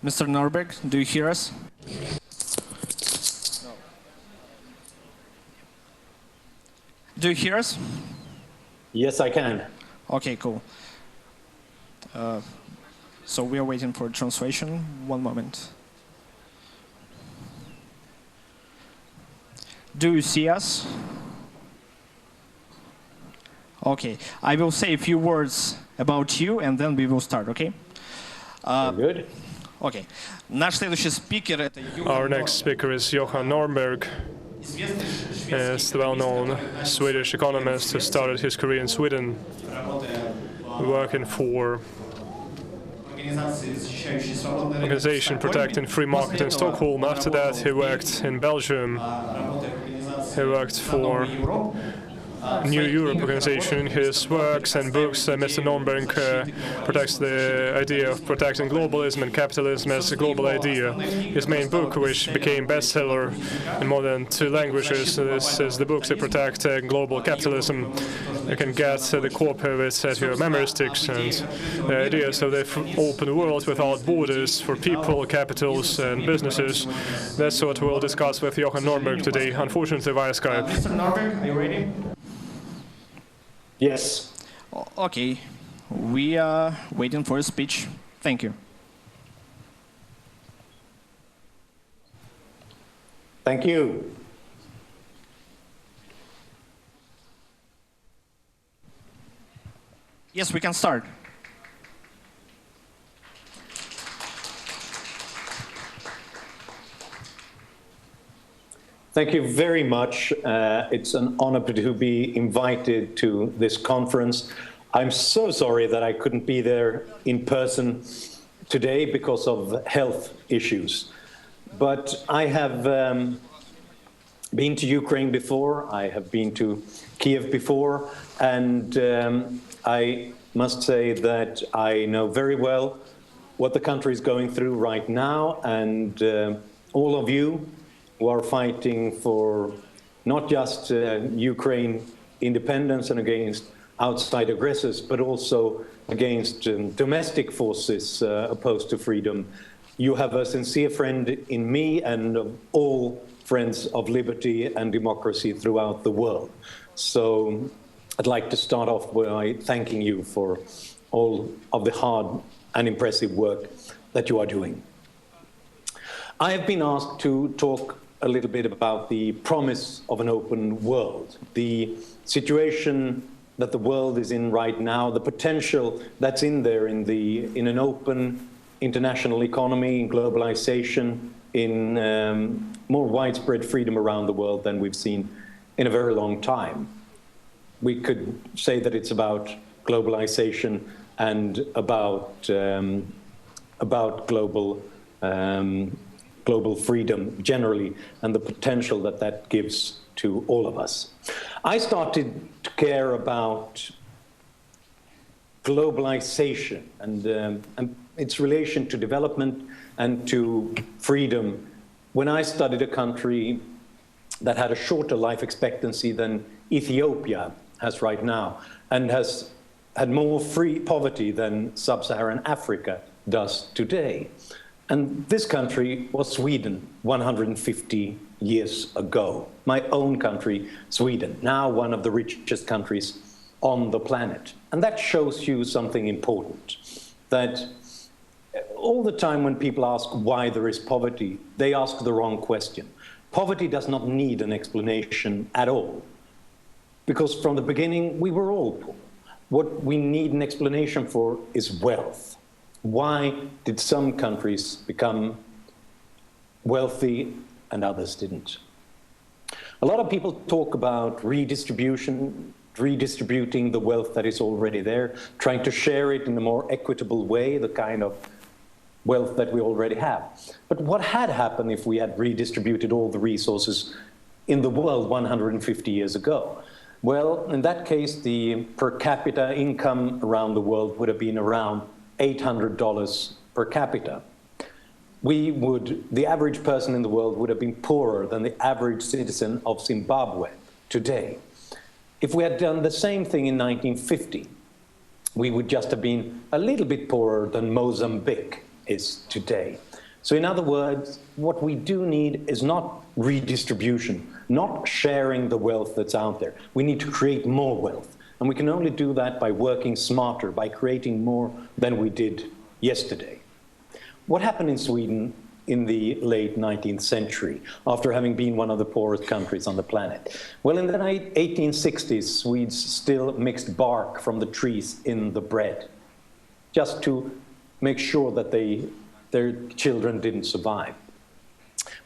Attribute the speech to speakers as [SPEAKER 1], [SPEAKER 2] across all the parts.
[SPEAKER 1] Mr. Norberg, do you hear us? No. Do you hear us?
[SPEAKER 2] Yes, I can.
[SPEAKER 1] Okay, cool. So we are waiting for translation. One moment. Do you see us? Okay, I will say a few words about you, and then we will start, okay?
[SPEAKER 2] Good.
[SPEAKER 1] Okay. Наш следующий спикер это
[SPEAKER 3] Our next speaker is Johan Norberg. He's the well-known Swedish economist who started his career in Sweden, working for organization protecting free market in Stockholm. After that, he worked in Belgium. He worked for New Europe organization. In his works and books, Mr. Norberg protects the idea of protecting globalism and capitalism as a global idea. His main book, which became bestseller in more than 2 languages, this is the book to protect global capitalism. You can get the copy of it at your memory sticks, and the idea is of the open world without borders for people, capitals, and businesses. That's what we'll discuss with Johan Norberg today, unfortunately via Skype.
[SPEAKER 1] Mr. Norberg, are you ready?
[SPEAKER 2] Yes.
[SPEAKER 1] Okay. We are waiting for a speech. Thank you.
[SPEAKER 2] Thank you.
[SPEAKER 1] Yes, we can start.
[SPEAKER 2] Thank you very much. It's an honor to be invited to this conference. I'm so sorry that I couldn't be there in person today because of health issues. But I have been to Ukraine before, I have been to Kiev before, and I must say that I know very well what the country is going through right now, and all of you who are fighting for not just Ukraine independence and against outside aggressors, but also against domestic forces opposed to freedom. You have a sincere friend in me and of all friends of liberty and democracy throughout the world. So I'd like to start off by thanking you for all of the hard and impressive work that you are doing. I have been asked to talk a little bit about the promise of an open world, the situation that the world is in right now, the potential that's in there in an open international economy, in globalization, in more widespread freedom around the world than we've seen in a very long time. We could say that it's about globalization and about global freedom generally, and the potential that that gives to all of us. I started to care about globalization and its relation to development and to freedom when I studied a country that had a shorter life expectancy than Ethiopia has right now, and has had more free poverty than sub-Saharan Africa does today. And this country was Sweden 150 years ago. My own country, Sweden, now one of the richest countries on the planet. And that shows you something important, that all the time when people ask why there is poverty, they ask the wrong question. Poverty does not need an explanation at all, because from the beginning we were all poor. What we need an explanation for is wealth. Why did some countries become wealthy and others didn't? A lot of people talk about redistributing the wealth that is already there, trying to share it in a more equitable way, the kind of wealth that we already have. But what had happened if we had redistributed all the resources in the world 150 years ago? Well, in that case, the per capita income around the world would have been around $800 per capita. The average person in the world would have been poorer than the average citizen of Zimbabwe today. If we had done the same thing in 1950, we would just have been a little bit poorer than Mozambique is today. So in other words, what we do need is not redistribution, not sharing the wealth that's out there. We need to create more wealth. And we can only do that by working smarter, by creating more than we did yesterday. What happened in Sweden in the late 19th century, after having been one of the poorest countries on the planet? Well, in the 1860s, Swedes still mixed bark from the trees in the bread, just to make sure that their children didn't survive.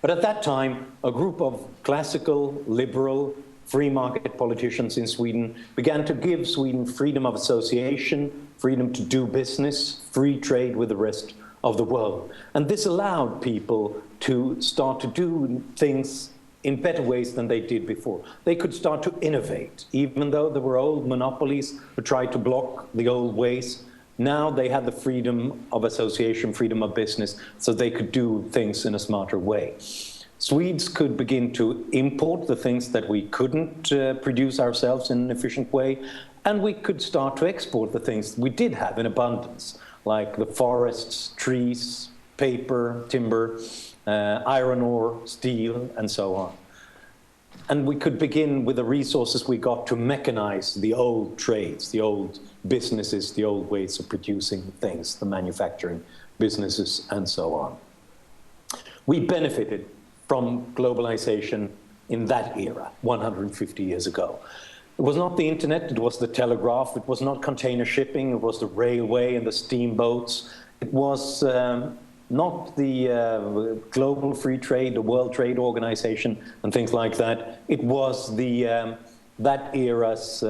[SPEAKER 2] But at that time, a group of classical, liberal, free market politicians in Sweden began to give Sweden freedom of association, freedom to do business, free trade with the rest of the world. And this allowed people to start to do things in better ways than they did before. They could start to innovate, even though there were old monopolies who tried to block the old ways. Now they had the freedom of association, freedom of business, so they could do things in a smarter way. Swedes could begin to import the things that we couldn't produce ourselves in an efficient way, and we could start to export the things we did have in abundance, like the forests, trees, paper, timber, iron ore, steel, and so on. And we could begin with the resources we got to mechanize the old trades, the old businesses, the old ways of producing things, the manufacturing businesses, and so on. We benefited from globalization in that era, 150 years ago. It was not the internet, it was the telegraph, it was not container shipping, it was the railway and the steamboats. It was not the global free trade, the World Trade Organization and things like that. It was that era's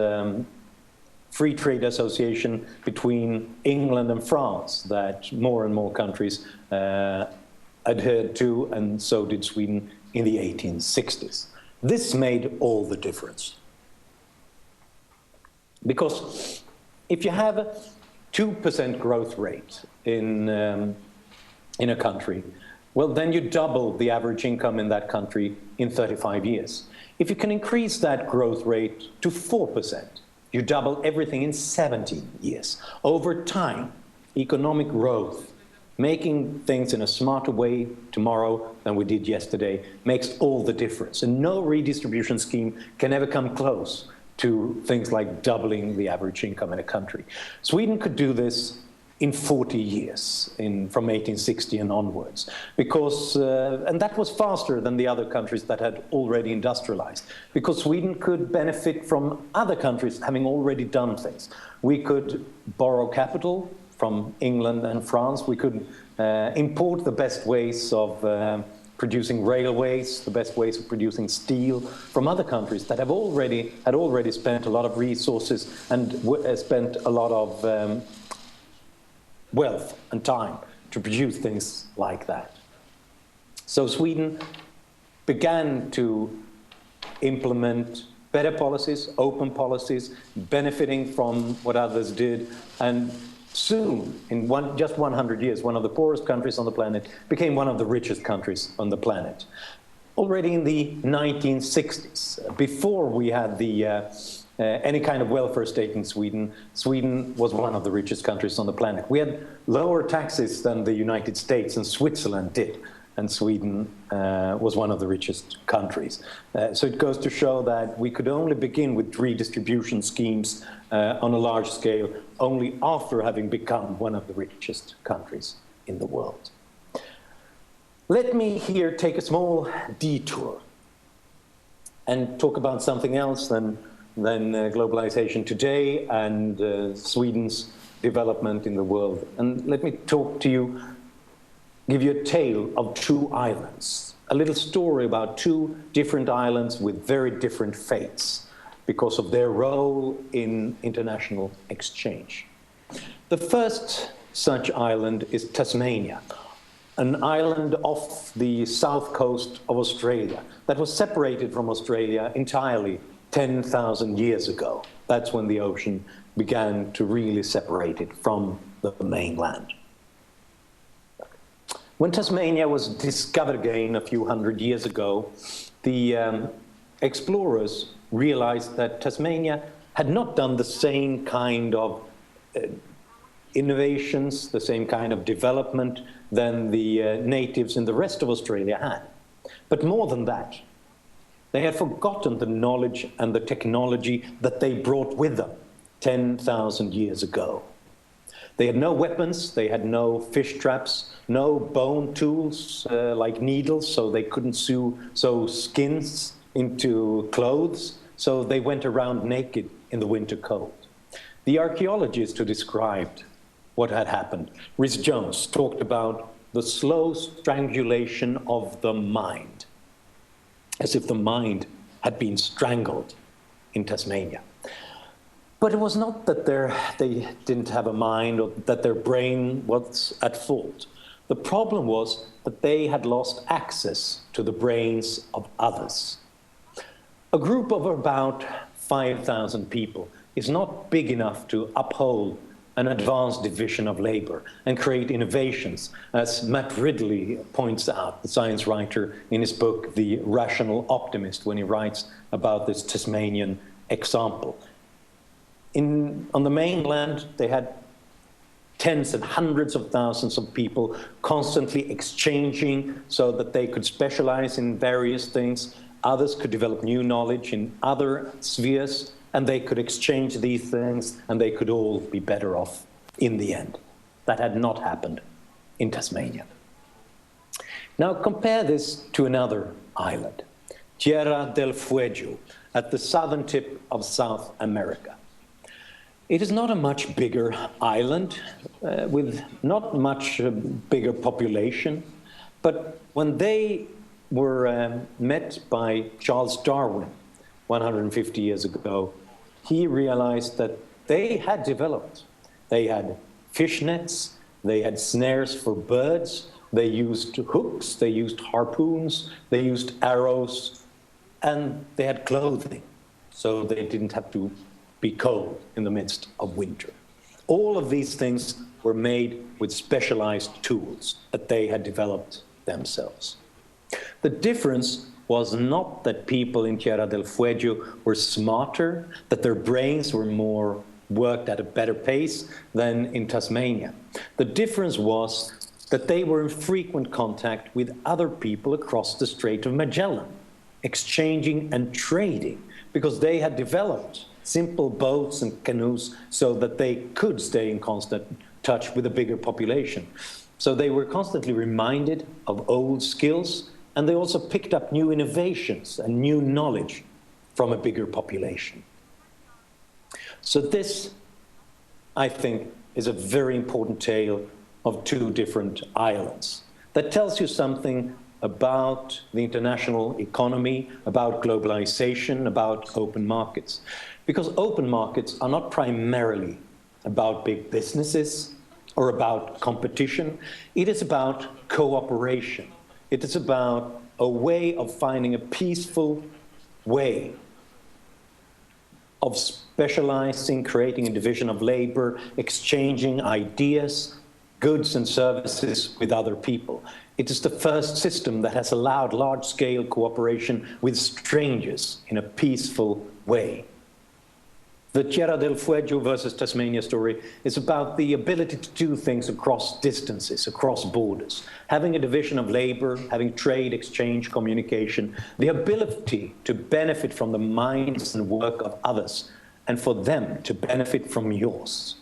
[SPEAKER 2] free trade association between England and France that more and more countries adhered to, and so did Sweden in the 1860s. This made all the difference. Because if you have a 2% growth rate in a country, well, then you double the average income in that country in 35 years. If you can increase that growth rate to 4%, you double everything in 17 years. Over time, economic growth, making things in a smarter way tomorrow than we did yesterday, makes all the difference. And no redistribution scheme can ever come close to things like doubling the average income in a country. Sweden could do this in 40 years, from 1860 and onwards, because, and that was faster than the other countries that had already industrialized, because Sweden could benefit from other countries having already done things. We could borrow capital from England and France. We could import the best ways of producing railways, the best ways of producing steel from other countries that had already spent a lot of resources and spent a lot of wealth and time to produce things like that. So Sweden began to implement better policies, open policies, benefiting from what others did, and soon, in just 100 years, one of the poorest countries on the planet became one of the richest countries on the planet. Already in the 1960s, before we had any kind of welfare state in Sweden, Sweden was one of the richest countries on the planet. We had lower taxes than the United States and Switzerland did, and Sweden was one of the richest countries. So it goes to show that we could only begin with redistribution schemes on a large scale only after having become one of the richest countries in the world. Let me here take a small detour and talk about something else than globalization today and Sweden's development in the world. And let me talk to you, give you a tale of two islands, a little story about two different islands with very different fates because of their role in international exchange. The first such island is Tasmania, an island off the south coast of Australia that was separated from Australia entirely 10,000 years ago. That's when the ocean began to really separate it from the mainland. When Tasmania was discovered again a few hundred years ago, the explorers realized that Tasmania had not done the same kind of innovations, the same kind of development than the natives in the rest of Australia had. But more than that, they had forgotten the knowledge and the technology that they brought with them 10,000 years ago. They had no weapons, they had no fish traps, no bone tools like needles, so they couldn't sew skins into clothes, so they went around naked in the winter cold. The archaeologists who described what had happened, Rhys Jones, talked about the slow strangulation of the mind, as if the mind had been strangled in Tasmania. But it was not that they didn't have a mind or that their brain was at fault. The problem was that they had lost access to the brains of others. A group of about 5,000 people is not big enough to uphold an advanced division of labor and create innovations, as Matt Ridley points out, the science writer, in his book, The Rational Optimist, when he writes about this Tasmanian example. On the mainland, they had tens and hundreds of thousands of people constantly exchanging so that they could specialize in various things. Others could develop new knowledge in other spheres, and they could exchange these things, and they could all be better off in the end. That had not happened in Tasmania. Now compare this to another island, Tierra del Fuego, at the southern tip of South America. It is not a much bigger island with not much bigger population, but when they were met by Charles Darwin 150 years ago, he realized that they had developed. They had fish nets, they had snares for birds, they used hooks, they used harpoons, they used arrows, and they had clothing, so they didn't have to be cold in the midst of winter. All of these things were made with specialized tools that they had developed themselves. The difference was not that people in Tierra del Fuego were smarter, that their brains were more worked at a better pace than in Tasmania. The difference was that they were in frequent contact with other people across the Strait of Magellan, exchanging and trading, because they had developed simple boats and canoes so that they could stay in constant touch with a bigger population. So they were constantly reminded of old skills, and they also picked up new innovations and new knowledge from a bigger population. So this, I think, is a very important tale of two different islands that tells you something about the international economy, about globalization, about open markets. Because open markets are not primarily about big businesses or about competition. It is about cooperation. It is about a way of finding a peaceful way of specializing, creating a division of labor, exchanging ideas, goods and services with other people. It is the first system that has allowed large-scale cooperation with strangers in a peaceful way. The Tierra del Fuego versus Tasmania story is about the ability to do things across distances, across borders, having a division of labor, having trade, exchange, communication, the ability to benefit from the minds and work of others, and for them to benefit from yours.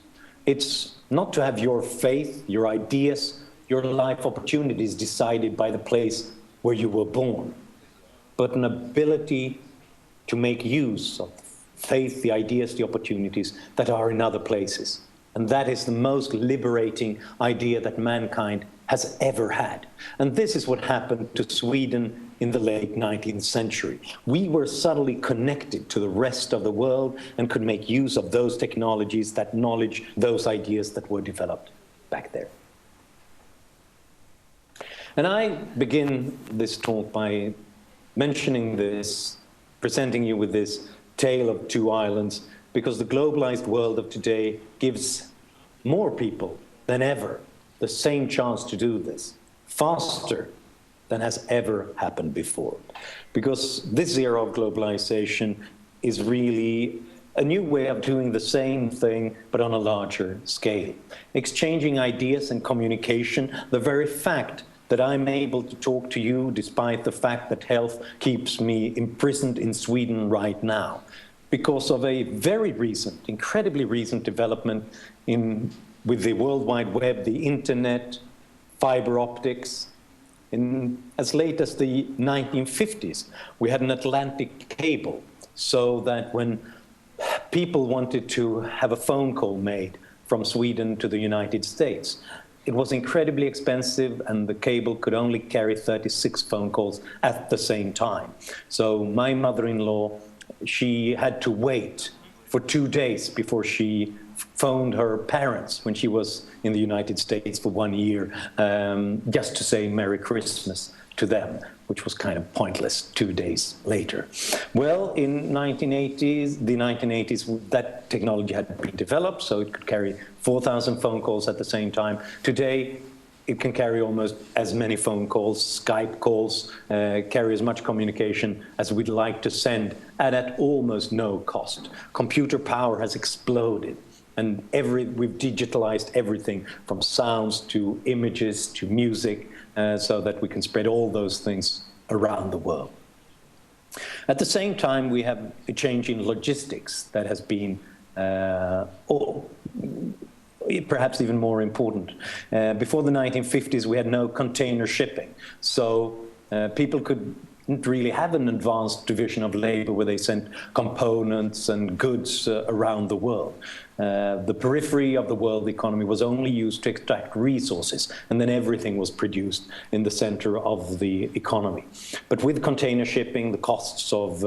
[SPEAKER 2] It's not to have your faith, your ideas, your life opportunities decided by the place where you were born, but an ability to make use of faith, the ideas, the opportunities that are in other places. And that is the most liberating idea that mankind has ever had. And this is what happened to Sweden in the late 19th century. We were suddenly connected to the rest of the world and could make use of those technologies, that knowledge, those ideas that were developed back there. And I begin this talk by mentioning this, presenting you with this tale of two islands, because the globalized world of today gives more people than ever the same chance to do this, faster than has ever happened before. Because this era of globalization is really a new way of doing the same thing, but on a larger scale. Exchanging ideas and communication, the very fact that I'm able to talk to you despite the fact that health keeps me imprisoned in Sweden right now, because of a very recent, incredibly recent development with the World Wide Web, the internet, fiber optics. As late as the 1950s, we had an Atlantic cable, so that when people wanted to have a phone call made from Sweden to the United States, it was incredibly expensive, and the cable could only carry 36 phone calls at the same time. So my mother-in-law, she had to wait for 2 days before she phoned her parents when she was in the United States for 1 year, just to say Merry Christmas to them, which was kind of pointless 2 days later. Well, in the 1980s, that technology had been developed, so it could carry 4,000 phone calls at the same time. Today, it can carry almost as many phone calls, Skype calls, carry as much communication as we'd like to send, and at almost no cost. Computer power has exploded, and we've digitalized everything from sounds to images to music, so that we can spread all those things around the world. At the same time, we have a change in logistics that has been perhaps even more important. Before the 1950s, we had no container shipping, so people couldn't really have an advanced division of labor where they sent components and goods around the world. The periphery of the world economy was only used to extract resources, and then everything was produced in the center of the economy. But with container shipping, the costs of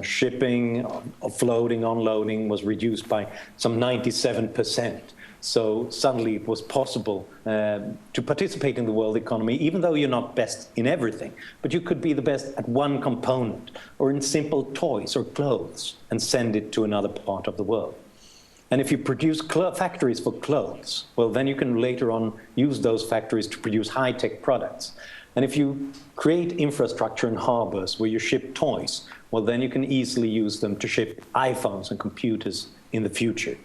[SPEAKER 2] shipping, offloading, unloading was reduced by some 97%. So suddenly it was possible to participate in the world economy, even though you're not best in everything, but you could be the best at one component or in simple toys or clothes and send it to another part of the world. And if you produce factories for clothes, well, then you can later on use those factories to produce high-tech products. And if you create infrastructure in harbors where you ship toys, well, then you can easily use them to ship iPhones and computers in the future.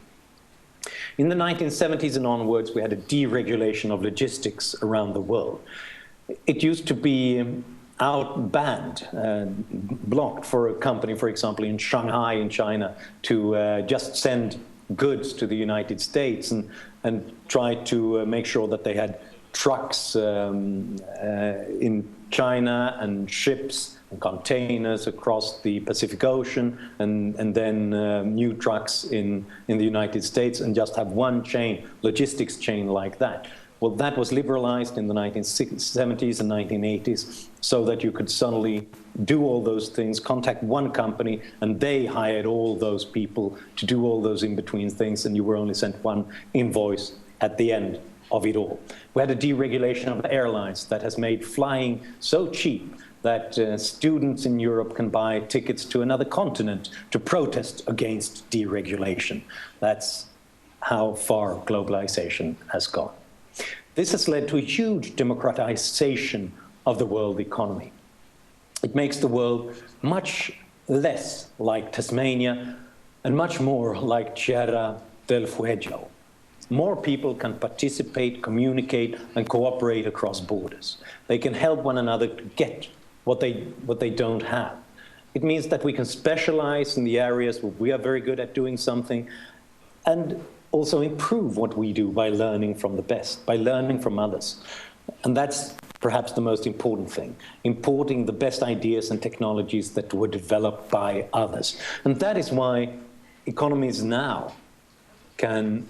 [SPEAKER 2] In the 1970s and onwards, we had a deregulation of logistics around the world. It used to be banned, blocked for a company, for example, in Shanghai in China, to just send goods to the United States and try to make sure that they had trucks in China and ships and containers across the Pacific Ocean, and then new trucks in the United States, and just have one chain, logistics chain like that. Well, that was liberalized in the 1970s and 1980s, so that you could suddenly do all those things, contact one company, and they hired all those people to do all those in-between things, and you were only sent one invoice at the end of it all. We had a deregulation of airlines that has made flying so cheap that students in Europe can buy tickets to another continent to protest against deregulation. That's how far globalization has gone. This has led to a huge democratization of the world economy. It makes the world much less like Tasmania and much more like Tierra del Fuego. More people can participate, communicate, and cooperate across borders. They can help one another to get what they don't have. It means that we can specialize in the areas where we are very good at doing something, and also improve what we do by learning from the best, by learning from others. And that's perhaps the most important thing, importing the best ideas and technologies that were developed by others. And that is why economies now can,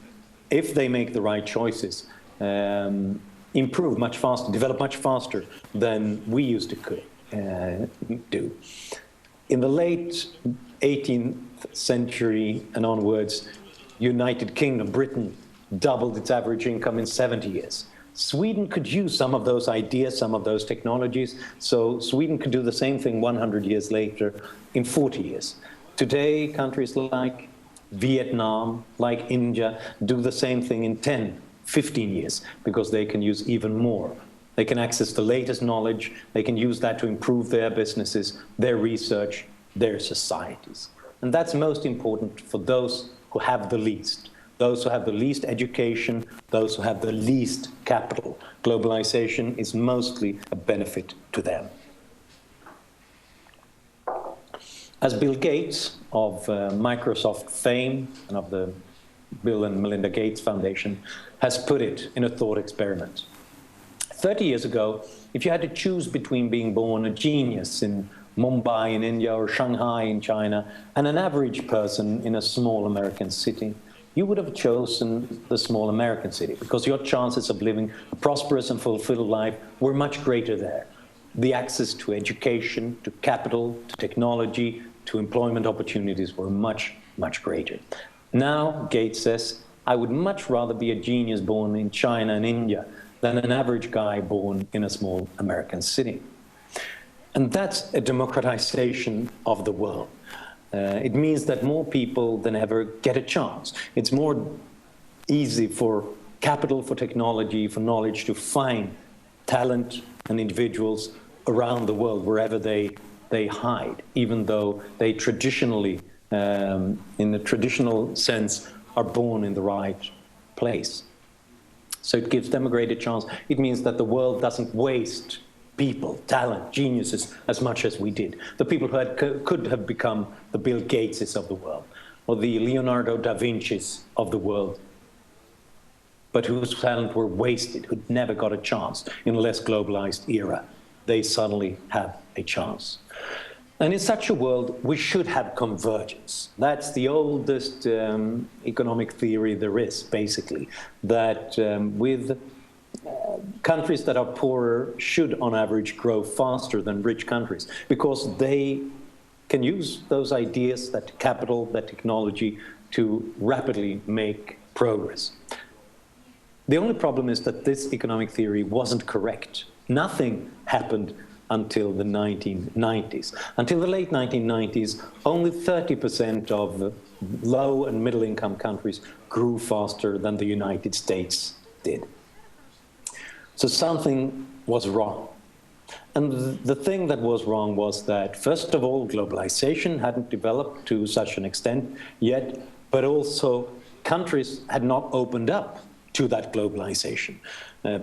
[SPEAKER 2] if they make the right choices, improve much faster, develop much faster than we used to do. In the late 18th century and onwards, United Kingdom, Britain, doubled its average income in 70 years. Sweden could use some of those ideas, some of those technologies, so Sweden could do the same thing 100 years later in 40 years. Today, countries like Vietnam, like India, do the same thing in 10, 15 years, because they can use even more. They can access the latest knowledge, they can use that to improve their businesses, their research, their societies. And that's most important for those who have the least. Those who have the least education, those who have the least capital. Globalization is mostly a benefit to them. As Bill Gates of Microsoft fame and of the Bill and Melinda Gates Foundation has put it in a thought experiment. 30 years ago, if you had to choose between being born a genius in Mumbai in India or Shanghai in China and an average person in a small American city, you would have chosen the small American city because your chances of living a prosperous and fulfilled life were much greater there. The access to education, to capital, to technology, to employment opportunities were much, much greater. Now, Gates says, I would much rather be a genius born in China and India than an average guy born in a small American city. And that's a democratization of the world. It means that more people than ever get a chance. It's more easy for capital, for technology, for knowledge to find talent and individuals around the world, wherever they hide, even though they traditionally, in the traditional sense, are born in the right place. So it gives them a greater chance. It means that the world doesn't waste people, talent, geniuses, as much as we did. The people who could have become the Bill Gateses of the world, or the Leonardo da Vinci's of the world, but whose talent were wasted, who'd never got a chance in a less globalized era. They suddenly have a chance. And in such a world, we should have convergence. That's the oldest economic theory there is, basically, that with countries that are poorer should, on average, grow faster than rich countries because they can use those ideas, that capital, that technology, to rapidly make progress. The only problem is that this economic theory wasn't correct. Nothing happened until the 1990s. Until the late 1990s, only 30% of low and middle income countries grew faster than the United States did. So something was wrong. And the thing that was wrong was that, first of all, globalization hadn't developed to such an extent yet, but also countries had not opened up to that globalization.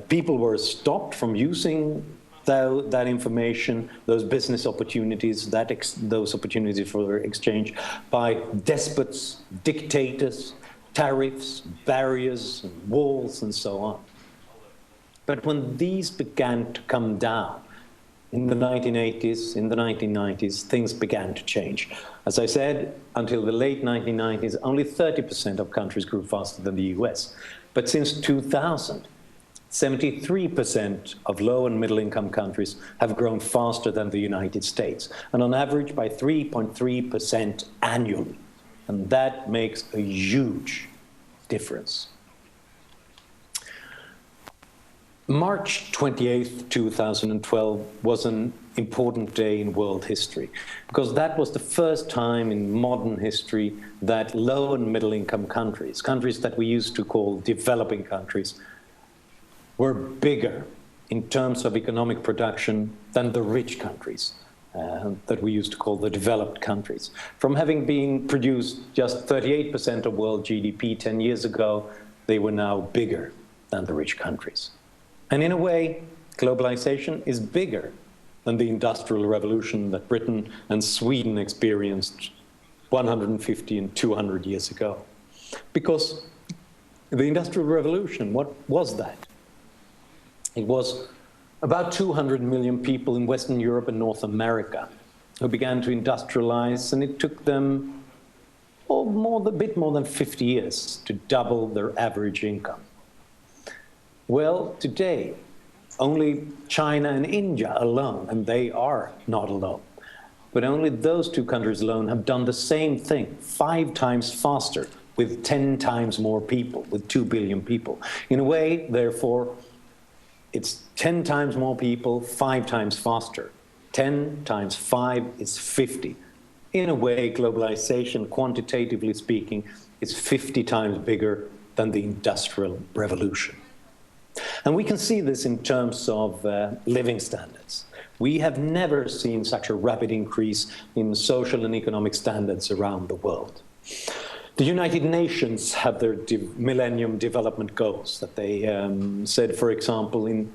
[SPEAKER 2] People were stopped from using that information, those business opportunities, those opportunities for exchange, by despots, dictators, tariffs, barriers, and walls, and so on. But when these began to come down in the 1980s, in the 1990s, things began to change. As I said, until the late 1990s, only 30% of countries grew faster than the US. But since 2000, 73% of low and middle income countries have grown faster than the United States, and on average by 3.3% annually. And that makes a huge difference. March 28th, 2012 was an important day in world history because that was the first time in modern history that low and middle income countries, countries that we used to call developing countries, were bigger in terms of economic production than the rich countries that we used to call the developed countries. From having been produced just 38% of world GDP 10 years ago, they were now bigger than the rich countries. And in a way, globalization is bigger than the Industrial Revolution that Britain and Sweden experienced 150 and 200 years ago. Because the Industrial Revolution, what was that? It was about 200 million people in Western Europe and North America who began to industrialize, and it took them a bit more than 50 years to double their average income. Well, today, only China and India alone, and they are not alone, but only those two countries alone have done the same thing 5 times faster with 10 times more people, with 2 billion people. In a way, therefore, it's 10 times more people, 5 times faster. 10 times 5 is 50. In a way, globalization, quantitatively speaking, is 50 times bigger than the Industrial Revolution. And we can see this in terms of living standards. We have never seen such a rapid increase in social and economic standards around the world. The United Nations have their Millennium Development Goals that they said, for example, in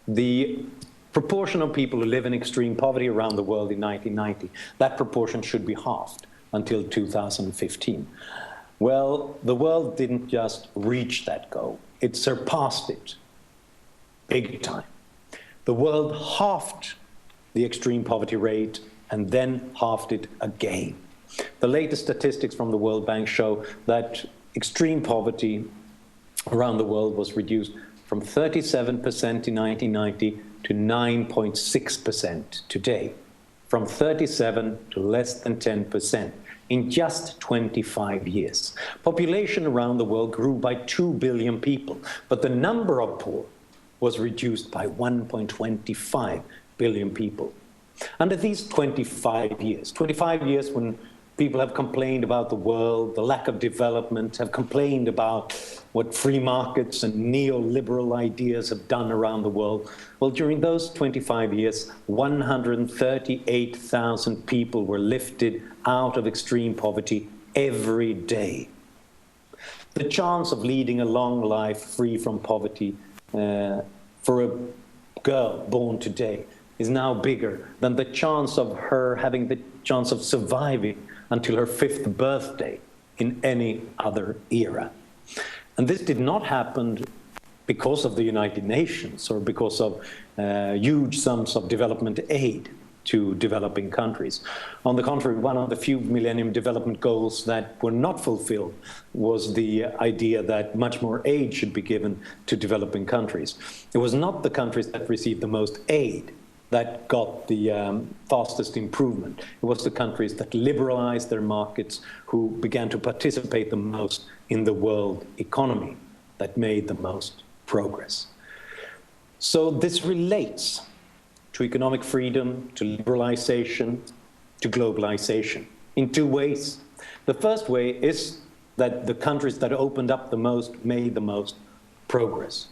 [SPEAKER 2] the proportion of people who live in extreme poverty around the world in 1990, that proportion should be halved until 2015. Well, the world didn't just reach that goal, it surpassed it big time. The world halved the extreme poverty rate and then halved it again. The latest statistics from the World Bank show that extreme poverty around the world was reduced from 37% in 1990 to 9.6% today, from 37 to less than 10% in just 25 years. Population around the world grew by 2 billion people, but the number of poor was reduced by 1.25 billion people. Under these 25 years when people have complained about the world, the lack of development, have complained about what free markets and neoliberal ideas have done around the world. Well, during those 25 years, 138,000 people were lifted out of extreme poverty every day. The chance of leading a long life free from poverty for a girl born today is now bigger than the chance of her having the chance of surviving until her 5th birthday in any other era. And this did not happen because of the United Nations or because of huge sums of development aid to developing countries. On the contrary, one of the few Millennium Development Goals that were not fulfilled was the idea that much more aid should be given to developing countries. It was not the countries that received the most aid that got the fastest improvement. It was the countries that liberalized their markets, who began to participate the most in the world economy, that made the most progress. So this relates to economic freedom, to liberalization, to globalization in 2 ways. The first way is that the countries that opened up the most made the most progress.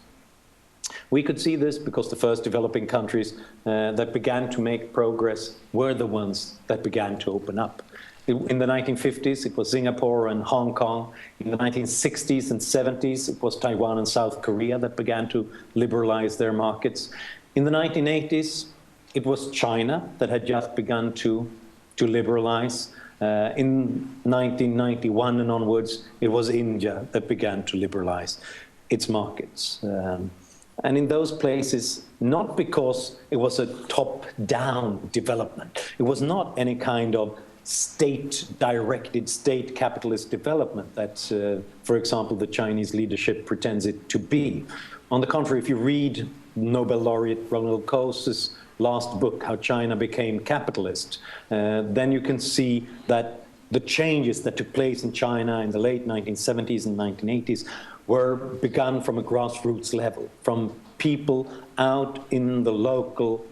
[SPEAKER 2] We could see this because the first developing countries that began to make progress were the ones that began to open up. In the 1950s, it was Singapore and Hong Kong. In the 1960s and 70s, it was Taiwan and South Korea that began to liberalize their markets. In the 1980s, it was China that had just begun to liberalize. In 1991 and onwards, it was India that began to liberalize its markets. And in those places, not because it was a top-down development, it was not any kind of state-directed, state capitalist development that, for example, the Chinese leadership pretends it to be. On the contrary, if you read Nobel laureate Ronald Coase's last book, How China Became Capitalist, then you can see that the changes that took place in China in the late 1970s and 1980s were begun from a grassroots level, from people out in the local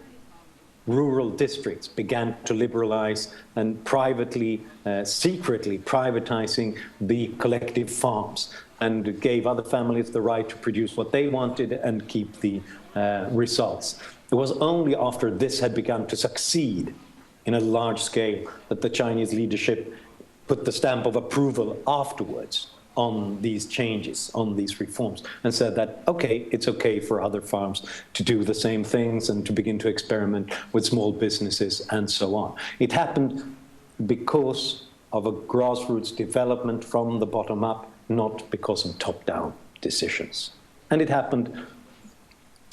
[SPEAKER 2] rural districts began to liberalize and privately, secretly privatizing the collective farms, and gave other families the right to produce what they wanted and keep the results. It was only after this had begun to succeed in a large scale that the Chinese leadership put the stamp of approval afterwards on these changes, on these reforms, and said that, okay, it's okay for other farms to do the same things and to begin to experiment with small businesses and so on. It happened because of a grassroots development from the bottom up, not because of top-down decisions. And it happened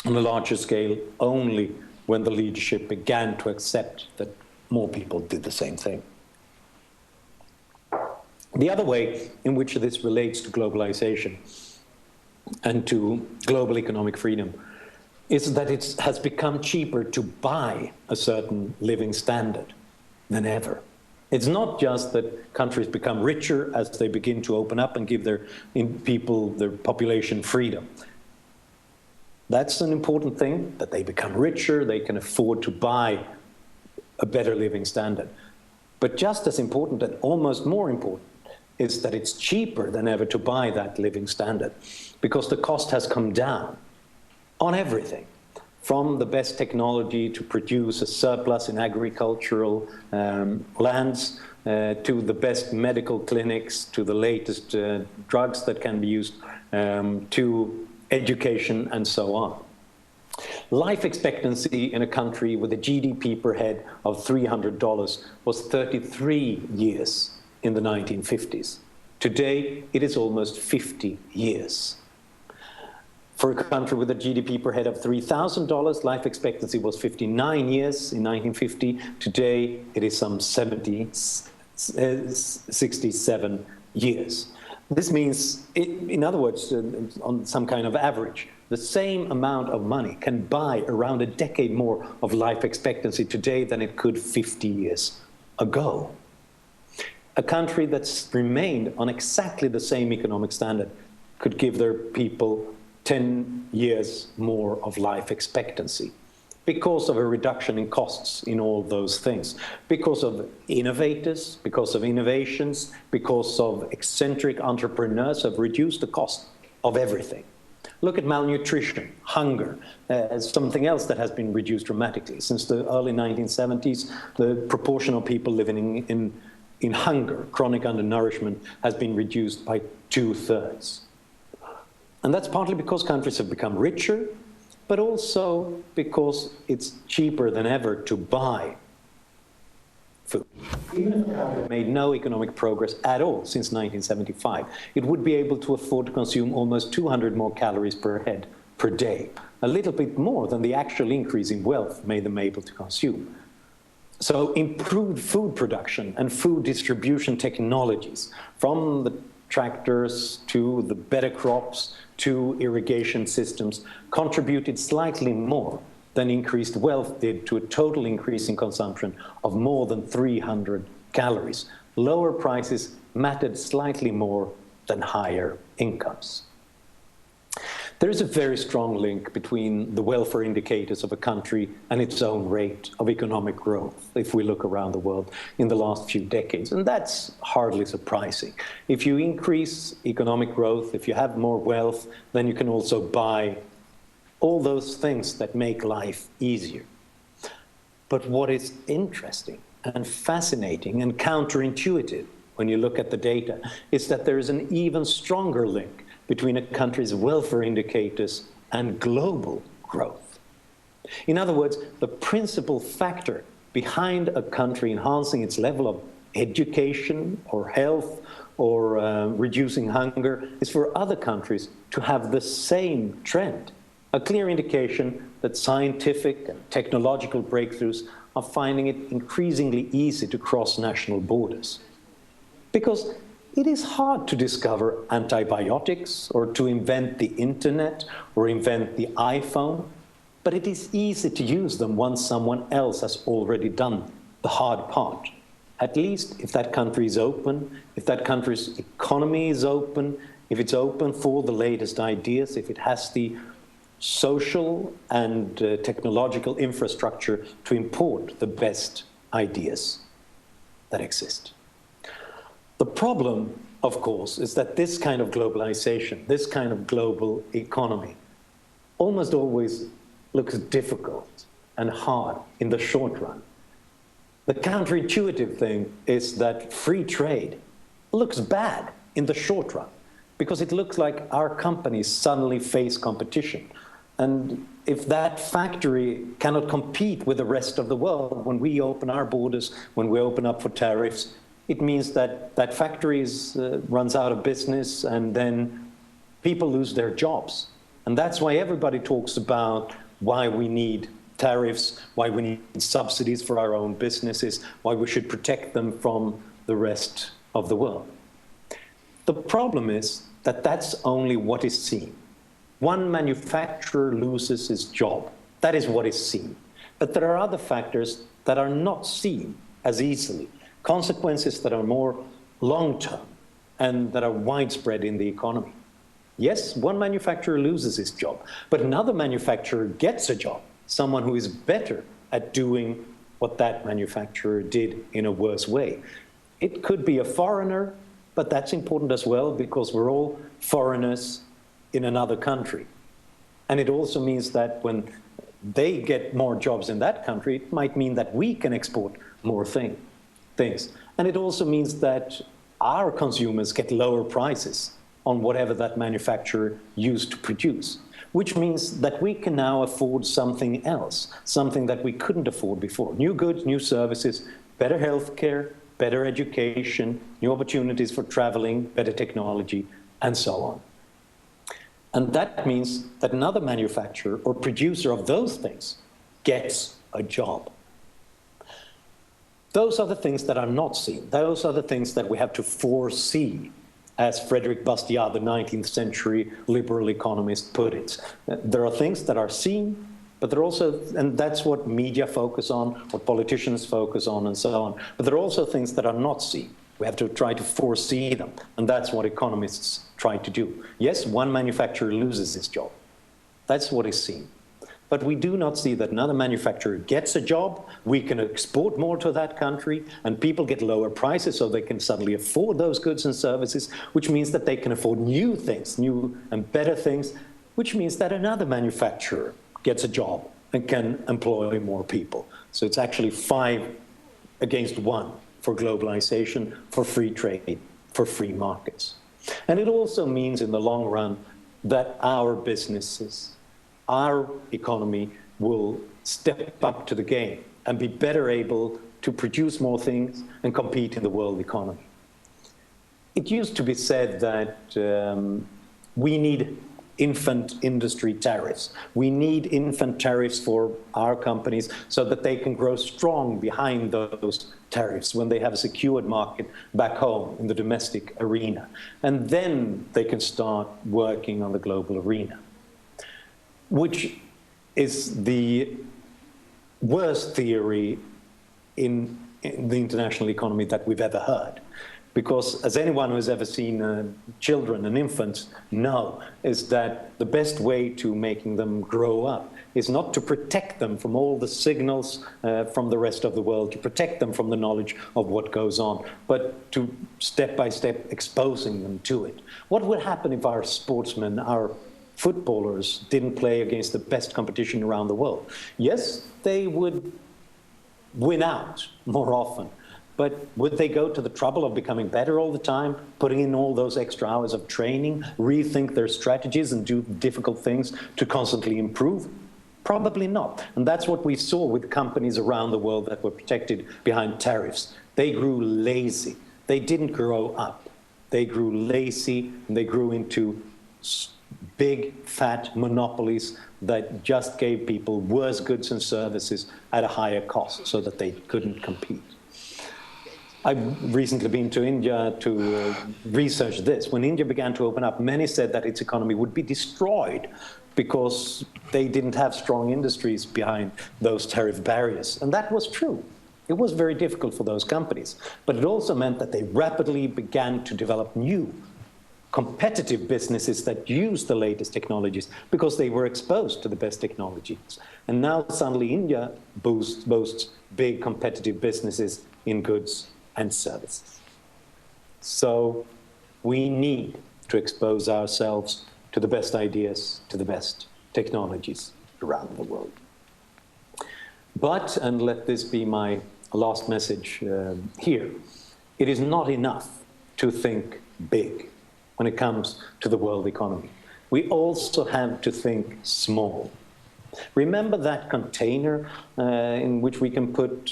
[SPEAKER 2] on a larger scale only when the leadership began to accept that more people did the same thing. The other way in which this relates to globalization and to global economic freedom is that it has become cheaper to buy a certain living standard than ever. It's not just that countries become richer as they begin to open up and give their people, their population, freedom. That's an important thing, that they become richer, they can afford to buy a better living standard. But just as important, and almost more important, is that it's cheaper than ever to buy that living standard, because the cost has come down on everything, from the best technology to produce a surplus in agricultural lands, to the best medical clinics, to the latest drugs that can be used, to education, and so on. Life expectancy in a country with a GDP per head of $300 was 33 years in the 1950s. Today, it is almost 50 years. For a country with a GDP per head of $3,000, life expectancy was 59 years in 1950. Today, it is some 67 years. This means, in other words, on some kind of average, the same amount of money can buy around a decade more of life expectancy today than it could 50 years ago. A country that's remained on exactly the same economic standard could give their people 10 years more of life expectancy because of a reduction in costs in all those things, because of innovators, because of innovations, because of eccentric entrepreneurs have reduced the cost of everything. Look at malnutrition, hunger, as something else that has been reduced dramatically. Since the early 1970s, the proportion of people living in hunger, chronic undernourishment, has been reduced by 2/3. And that's partly because countries have become richer, but also because it's cheaper than ever to buy food. Even if a country made no economic progress at all since 1975, it would be able to afford to consume almost 200 more calories per head per day, a little bit more than the actual increase in wealth made them able to consume. So improved food production and food distribution technologies, from the tractors to the better crops to irrigation systems, contributed slightly more than increased wealth did to a total increase in consumption of more than 300 calories. Lower prices mattered slightly more than higher incomes. There is a very strong link between the welfare indicators of a country and its own rate of economic growth, if we look around the world in the last few decades, and that's hardly surprising. If you increase economic growth, if you have more wealth, then you can also buy all those things that make life easier. But what is interesting and fascinating and counterintuitive when you look at the data is that there is an even stronger link between a country's welfare indicators and global growth. In other words, the principal factor behind a country enhancing its level of education or health or reducing hunger is for other countries to have the same trend. A clear indication that scientific and technological breakthroughs are finding it increasingly easy to cross national borders. Because it is hard to discover antibiotics or to invent the internet or invent the iPhone, but it is easy to use them once someone else has already done the hard part. At least if that country is open, if that country's economy is open, if it's open for the latest ideas, if it has the social and technological infrastructure to import the best ideas that exist. The problem, of course, is that this kind of globalization, this kind of global economy, almost always looks difficult and hard in the short run. The counterintuitive thing is that free trade looks bad in the short run because it looks like our companies suddenly face competition. And if that factory cannot compete with the rest of the world, when we open our borders, when we open up for tariffs, it means that that factory runs out of business and then people lose their jobs. And that's why everybody talks about why we need tariffs, why we need subsidies for our own businesses, why we should protect them from the rest of the world. The problem is that that's only what is seen. One manufacturer loses his job. That is what is seen. But there are other factors that are not seen as easily, consequences that are more long-term and that are widespread in the economy. Yes, one manufacturer loses his job, but another manufacturer gets a job, someone who is better at doing what that manufacturer did in a worse way. It could be a foreigner, but that's important as well because we're all foreigners in another country. And it also means that when they get more jobs in that country, it might mean that we can export more things. And it also means that our consumers get lower prices on whatever that manufacturer used to produce, which means that we can now afford something else, something that we couldn't afford before. New goods, new services, better healthcare, better education, new opportunities for traveling, better technology, and so on. And that means that another manufacturer or producer of those things gets a job. Those are the things that are not seen. Those are the things that we have to foresee, as Frederick Bastiat, the 19th century liberal economist, put it. There are things that are seen, but there are also, and that's what media focus on, what politicians focus on, and so on. But there are also things that are not seen. We have to try to foresee them, and that's what economists try to do. Yes, one manufacturer loses his job. That's what is seen. But we do not see that another manufacturer gets a job, we can export more to that country, and people get lower prices so they can suddenly afford those goods and services, which means that they can afford new things, new and better things, which means that another manufacturer gets a job and can employ more people. So it's actually 5 against 1 for globalization, for free trade, for free markets. And it also means in the long run that our businesses, our economy will step up to the game and be better able to produce more things and compete in the world economy. It used to be said that we need infant industry tariffs. We need infant tariffs for our companies so that they can grow strong behind those tariffs when they have a secured market back home in the domestic arena. And then they can start working on the global arena, which is the worst theory in the international economy that we've ever heard. Because as anyone who has ever seen children and infants know, is that the best way to making them grow up is not to protect them from all the signals from the rest of the world, to protect them from the knowledge of what goes on, but to step by step exposing them to it. What would happen if our sportsmen, our footballers didn't play against the best competition around the world? Yes, they would win out more often, but would they go to the trouble of becoming better all the time, putting in all those extra hours of training, rethink their strategies and do difficult things to constantly improve? Probably not. And that's what we saw with companies around the world that were protected behind tariffs. They grew lazy. They didn't grow up. They grew lazy, and they grew into big, fat monopolies that just gave people worse goods and services at a higher cost so that they couldn't compete. I've recently been to India to research this. When India began to open up, many said that its economy would be destroyed because they didn't have strong industries behind those tariff barriers. And that was true. It was very difficult for those companies. But it also meant that they rapidly began to develop new competitive businesses that use the latest technologies because they were exposed to the best technologies. And now suddenly India boasts big competitive businesses in goods and services. So we need to expose ourselves to the best ideas, to the best technologies around the world. But, and let this be my last message here, it is not enough to think big when it comes to the world economy. We also have to think small. Remember that container in which we can put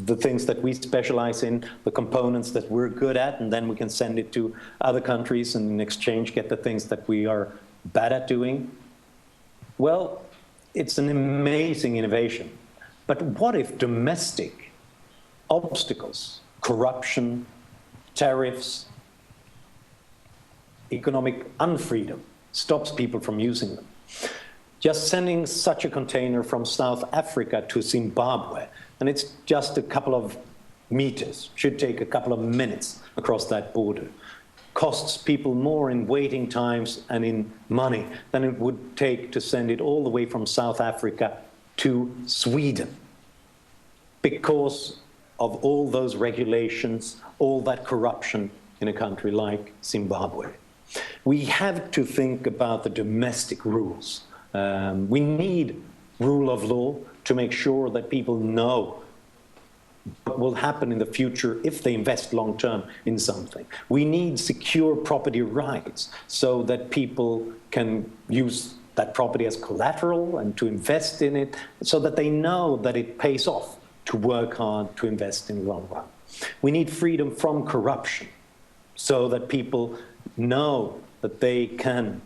[SPEAKER 2] the things that we specialize in, the components that we're good at, and then we can send it to other countries and in exchange get the things that we are bad at doing? Well, it's an amazing innovation. But what if domestic obstacles, corruption, tariffs, economic unfreedom stops people from using them? Just sending such a container from South Africa to Zimbabwe, and it's just a couple of meters, should take a couple of minutes across that border, costs people more in waiting times and in money than it would take to send it all the way from South Africa to Sweden, because of all those regulations, all that corruption in a country like Zimbabwe. We have to think about the domestic rules. We need rule of law, to make sure that people know what will happen in the future if they invest long-term in something. We need secure property rights so that people can use that property as collateral and to invest in it, so that they know that it pays off to work hard to invest in the long run. We need freedom from corruption so that people know that they can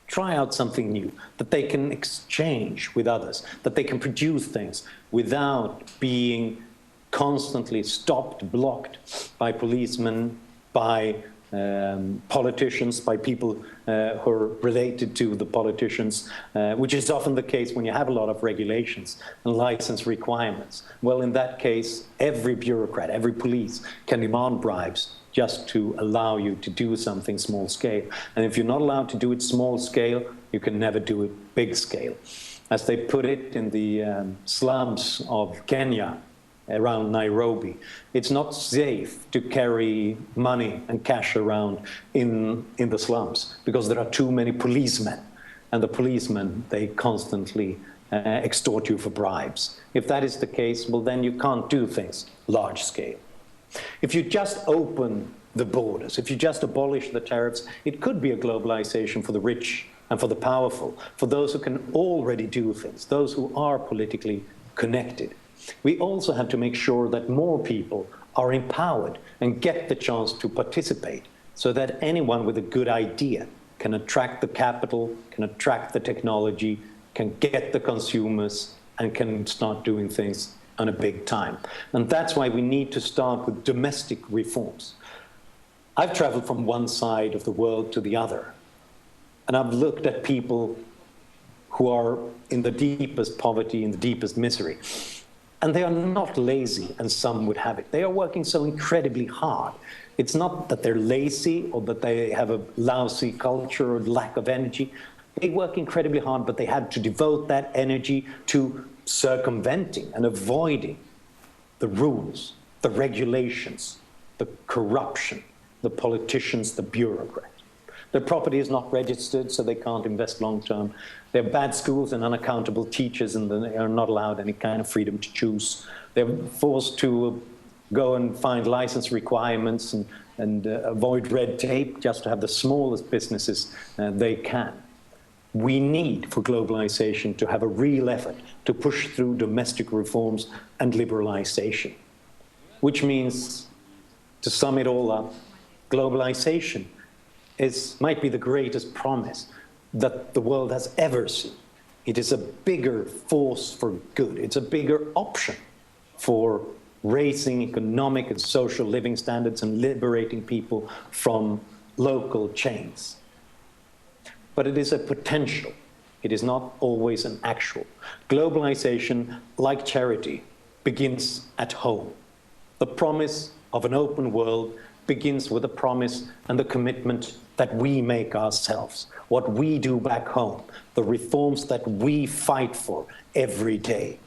[SPEAKER 2] try out something new, that they can exchange with others, that they can produce things without being constantly stopped, blocked by policemen, by politicians, by people who are related to the politicians, which is often the case when you have a lot of regulations and license requirements. Well, in that case, every bureaucrat, every police can demand bribes just to allow you to do something small scale. And if you're not allowed to do it small scale, you can never do it big scale. As they put it in the slums of Kenya, around Nairobi, it's not safe to carry money and cash around in the slums because there are too many policemen, and the policemen, they constantly extort you for bribes. If that is the case, well, then you can't do things large scale. If you just open the borders, if you just abolish the tariffs, it could be a globalization for the rich and for the powerful, for those who can already do things, those who are politically connected. We also have to make sure that more people are empowered and get the chance to participate, so that anyone with a good idea can attract the capital, can attract the technology, can get the consumers, and can start doing things on a big time. And that's why we need to start with domestic reforms. I've traveled from one side of the world to the other, and I've looked at people who are in the deepest poverty, in the deepest misery. And they are not lazy, and some would have it. They are working so incredibly hard. It's not that they're lazy or that they have a lousy culture or lack of energy. They work incredibly hard, but they had to devote that energy to circumventing and avoiding the rules, the regulations, the corruption, the politicians, the bureaucrats. Their property is not registered, so they can't invest long-term. They have bad schools and unaccountable teachers, and they are not allowed any kind of freedom to choose. They're forced to go and find license requirements and avoid red tape just to have the smallest businesses they can. We need, for globalization, to have a real effort to push through domestic reforms and liberalization, which means, to sum it all up, globalization might be the greatest promise that the world has ever seen. It is a bigger force for good. It's a bigger option for raising economic and social living standards and liberating people from local chains. But it is a potential. It is not always an actual. Globalization, like charity, begins at home. The promise of an open world begins with the promise and the commitment that we make ourselves, what we do back home, the reforms that we fight for every day.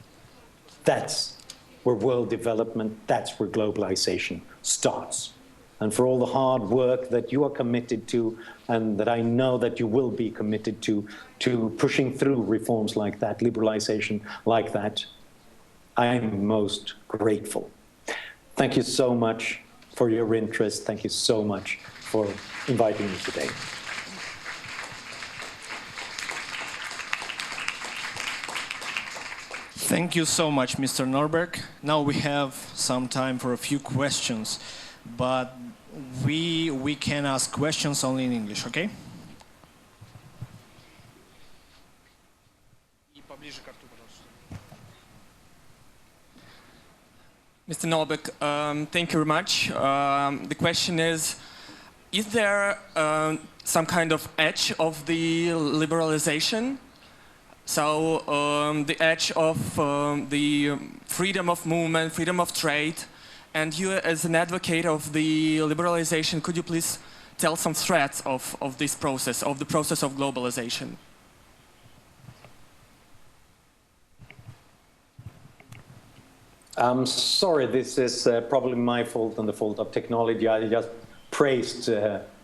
[SPEAKER 2] That's where world development, that's where globalization starts. And for all the hard work that you are committed to, and that I know that you will be committed to pushing through reforms like that, liberalization like that, I am most grateful. Thank you so much for your interest. Thank you so much for inviting me today.
[SPEAKER 1] Thank you so much, Mr. Norberg. Now we have some time for a few questions, but we can ask questions only in English, okay?
[SPEAKER 4] Mr. Norberg, thank you very much. The question is there some kind of edge of the liberalization? So the edge of the freedom of movement, freedom of trade, and you as an advocate of the liberalization, could you please tell some threats of this process, of the process of globalization?
[SPEAKER 2] I'm sorry, this is probably my fault and the fault of technology. I just praised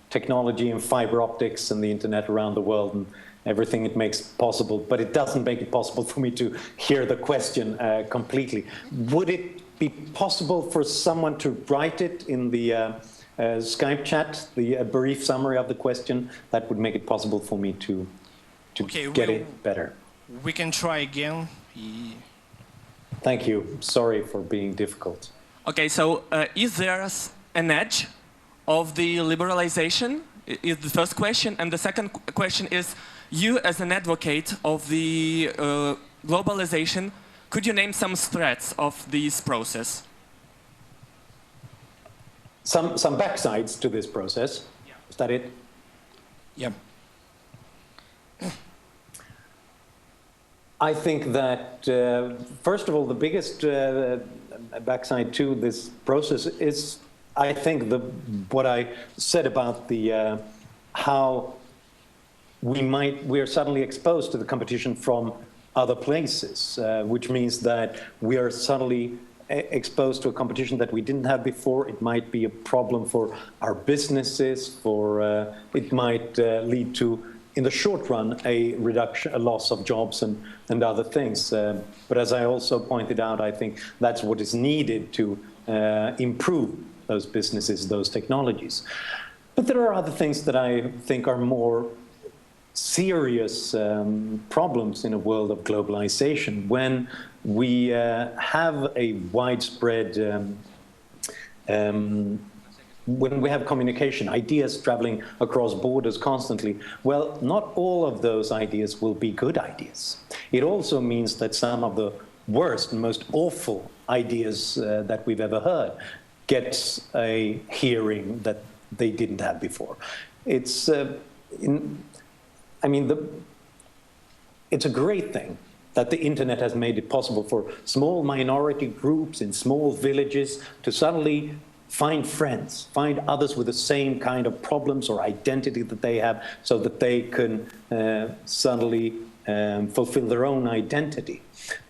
[SPEAKER 2] technology and fiber optics and the internet around the world, everything it makes possible, but it doesn't make it possible for me to hear the question completely. Would it be possible for someone to write it in the Skype chat, a brief summary of the question? That would make it possible for me to get it better.
[SPEAKER 1] We can try again.
[SPEAKER 2] Thank you. Sorry for being difficult.
[SPEAKER 4] Okay, so is there an edge of the liberalization? Is the first question. And the second question is, you as an advocate of the globalization, could you name some threats of this process?
[SPEAKER 2] Some backsides to this process. Yeah. Is that it?
[SPEAKER 1] Yeah.
[SPEAKER 2] I think that, first of all, the biggest backside to this process is, I think, what I said about the how we are suddenly exposed to the competition from other places, which means that we are suddenly exposed to a competition that we didn't have before. It might be a problem for our businesses, it might lead to, in the short run, a loss of jobs and other things. But as I also pointed out, I think that's what is needed to improve those businesses, those technologies. But there are other things that I think are more serious problems in a world of globalization. When we have a widespread, when we have communication, ideas traveling across borders constantly, well, not all of those ideas will be good ideas. It also means that some of the worst and most awful ideas that we've ever heard gets a hearing that they didn't have before. It's it's a great thing that the internet has made it possible for small minority groups in small villages to suddenly find friends, find others with the same kind of problems or identity that they have, so that they can suddenly fulfill their own identity.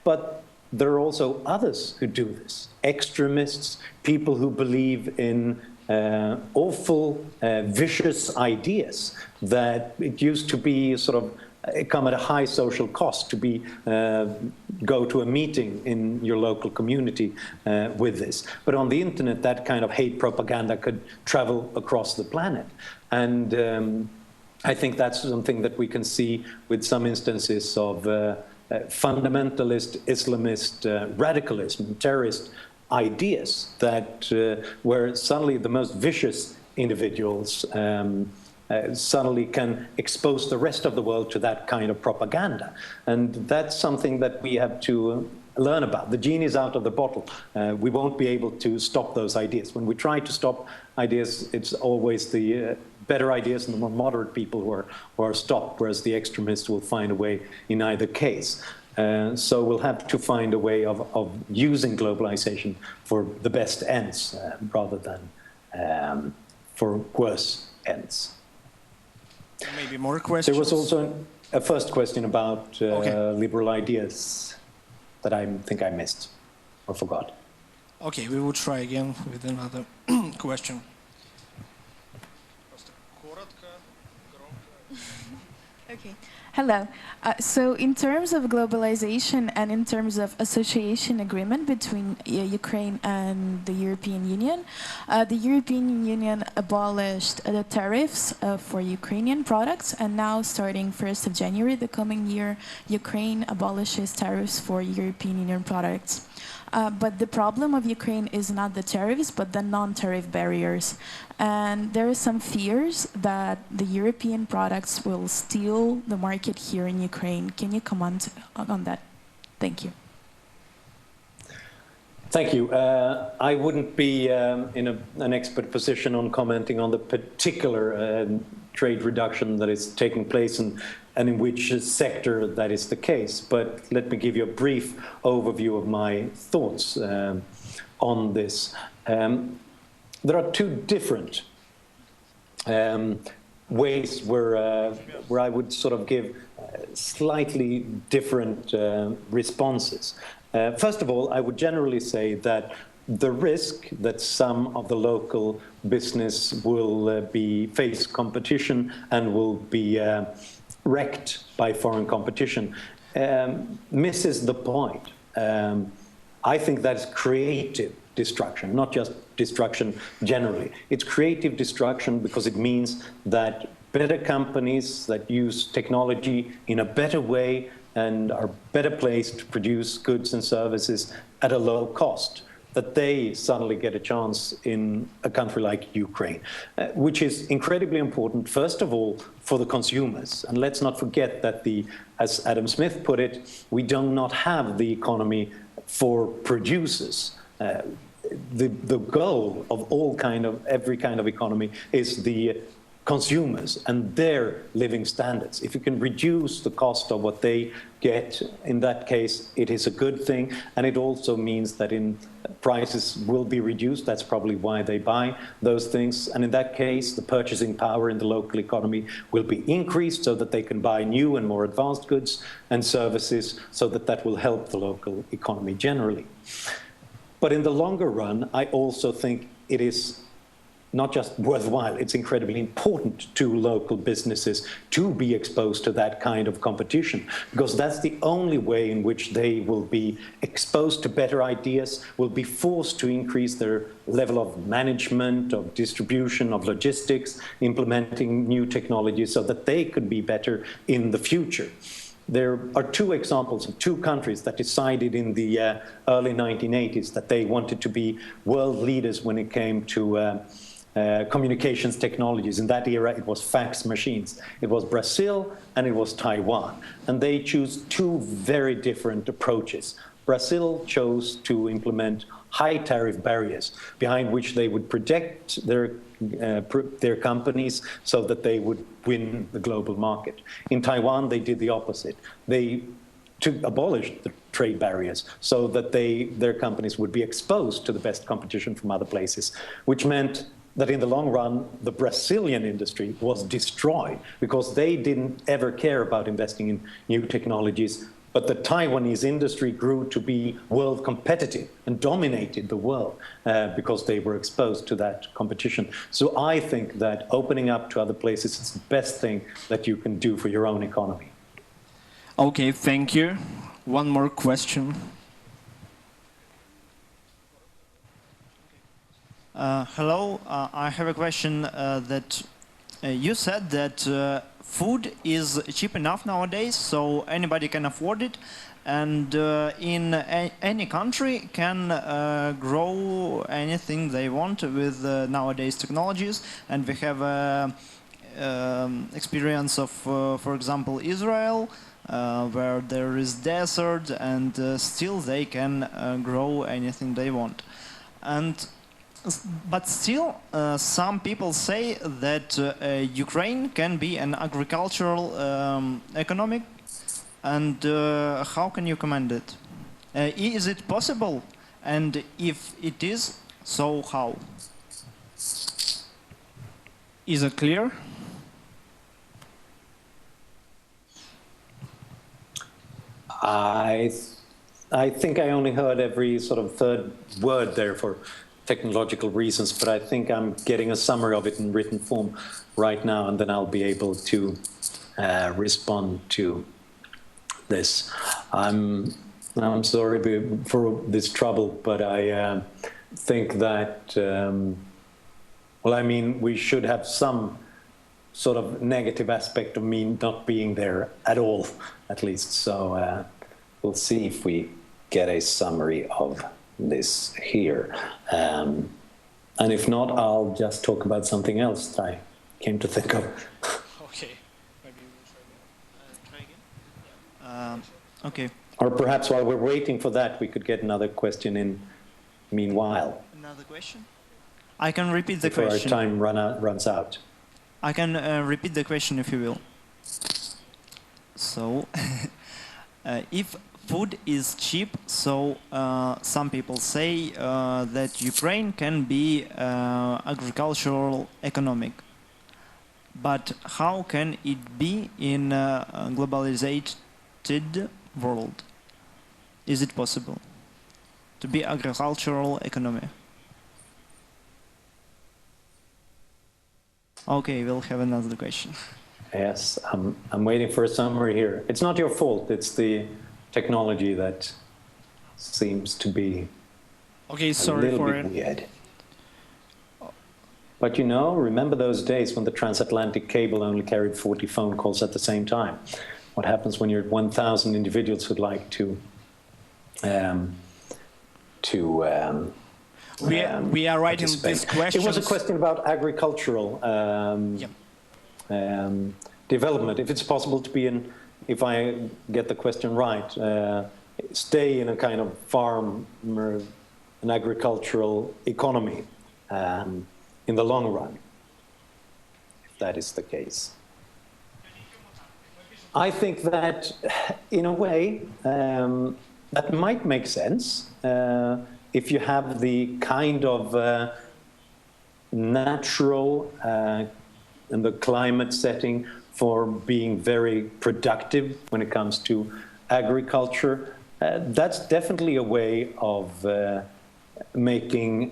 [SPEAKER 2] But there are also others who do this, extremists, people who believe in awful, vicious ideas, that it used to be sort of come at a high social cost to go to a meeting in your local community with this. But on the internet, that kind of hate propaganda could travel across the planet. And I think that's something that we can see with some instances of fundamentalist, Islamist, radicalism, terrorist ideas that where suddenly the most vicious individuals suddenly can expose the rest of the world to that kind of propaganda. And that's something that we have to learn about. The genie is out of the bottle. We won't be able to stop those ideas. When we try to stop ideas, it's always the better ideas and the more moderate people who are stopped, whereas the extremists will find a way in either case. So we'll have to find a way of using globalization for the best ends rather than for worse ends.
[SPEAKER 1] Maybe more questions?
[SPEAKER 2] There was also a first question about liberal ideas that I think I missed or forgot.
[SPEAKER 1] Okay, we will try again with another question.
[SPEAKER 5] Okay. Hello. So in terms of globalization and in terms of association agreement between Ukraine and the European Union, the European Union abolished the tariffs for Ukrainian products, and now starting 1st of January the coming year, Ukraine abolishes tariffs for European Union products. But the problem of Ukraine is not the tariffs, but the non-tariff barriers. And there are some fears that the European products will steal the market here in Ukraine. Can you comment on that? Thank you.
[SPEAKER 2] Thank you. I wouldn't be in an expert position on commenting on the particular trade reduction that is taking place and in which sector that is the case. But let me give you a brief overview of my thoughts on this. There are two different ways where I would sort of give slightly different responses. First of all, I would generally say that the risk that some of the local business will face competition and will be wrecked by foreign competition misses the point. I think that's creative destruction, not just destruction generally. It's creative destruction because it means that better companies that use technology in a better way and are better placed to produce goods and services at a low cost, that they suddenly get a chance in a country like Ukraine, which is incredibly important, first of all, for the consumers. And let's not forget that, as Adam Smith put it, we do not have the economy for producers. The goal of every kind of economy is the consumers and their living standards. If you can reduce the cost of what they get, in that case, it is a good thing. And it also means that prices will be reduced. That's probably why they buy those things. And in that case, the purchasing power in the local economy will be increased so that they can buy new and more advanced goods and services, so that will help the local economy generally. But in the longer run, I also think it is not just worthwhile, it's incredibly important to local businesses to be exposed to that kind of competition, because that's the only way in which they will be exposed to better ideas, will be forced to increase their level of management, of distribution, of logistics, implementing new technologies so that they could be better in the future. There are two examples of two countries that decided in the early 1980s that they wanted to be world leaders when it came to communications technologies. In that era, it was fax machines. It was Brazil and it was Taiwan. And they choose two very different approaches. Brazil chose to implement high tariff barriers behind which they would protect their companies so that they would win the global market. In Taiwan, they did the opposite. They abolished the trade barriers so that their companies would be exposed to the best competition from other places, which meant that in the long run, the Brazilian industry was destroyed because they didn't ever care about investing in new technologies. But the Taiwanese industry grew to be world competitive and dominated the world because they were exposed to that competition. So I think that opening up to other places is the best thing that you can do for your own economy.
[SPEAKER 1] Okay, thank you. One more question.
[SPEAKER 6] Hello, I have a question that you said that food is cheap enough nowadays, so anybody can afford it, and in any country can grow anything they want with nowadays technologies. And we have experience of, for example, Israel, where there is desert, and still they can grow anything they want. But still, some people say that Ukraine can be an agricultural economic, and how can you comment it? Is it possible? And if it is, so how?
[SPEAKER 1] Is it clear?
[SPEAKER 2] I think I only heard every sort of third word there for technological reasons, but I think I'm getting a summary of it in written form right now, and then I'll be able to respond to this. I'm sorry for this trouble, but I think that, well, I mean, we should have some sort of negative aspect of me not being there at all, at least. So we'll see if we get a summary of this here. And if not, I'll just talk about something else that I came to think of.
[SPEAKER 1] Okay. Maybe we'll try again.
[SPEAKER 6] Okay.
[SPEAKER 2] Or perhaps while we're waiting for that, we could get another question in meanwhile.
[SPEAKER 6] Another question? I can repeat the
[SPEAKER 2] before
[SPEAKER 6] question.
[SPEAKER 2] Our time runs out.
[SPEAKER 6] I can repeat the question if you will. So, if food is cheap, so some people say that Ukraine can be agricultural economic. But how can it be in a globalized world? Is it possible to be agricultural economy? Okay, we'll have another question.
[SPEAKER 2] Yes, I'm waiting for a summary here. It's not your fault, it's the technology that seems to be a little bit weird. But you know, remember those days when the transatlantic cable only carried 40 phone calls at the same time? What happens when you're 1,000 individuals who'd like to
[SPEAKER 1] we are writing this question.
[SPEAKER 2] It was a question about agricultural development. If it's possible to be in, if I get the question right, stay in a kind of farm, an agricultural economy in the long run, if that is the case. I think that, in a way, that might make sense if you have the kind of natural and the climate setting for being very productive when it comes to agriculture. That's definitely a way of being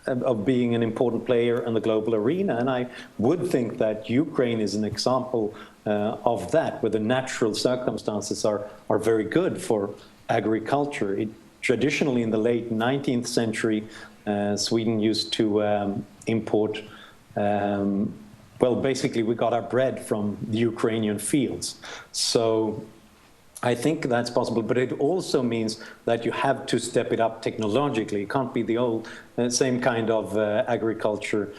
[SPEAKER 2] an important player in the global arena. And I would think that Ukraine is an example of that, where the natural circumstances are very good for agriculture. Traditionally, in the late 19th century, Sweden used to import, well, basically we got our bread from the Ukrainian fields. So I think that's possible, but it also means that you have to step it up technologically. It can't be the old, same kind of agriculture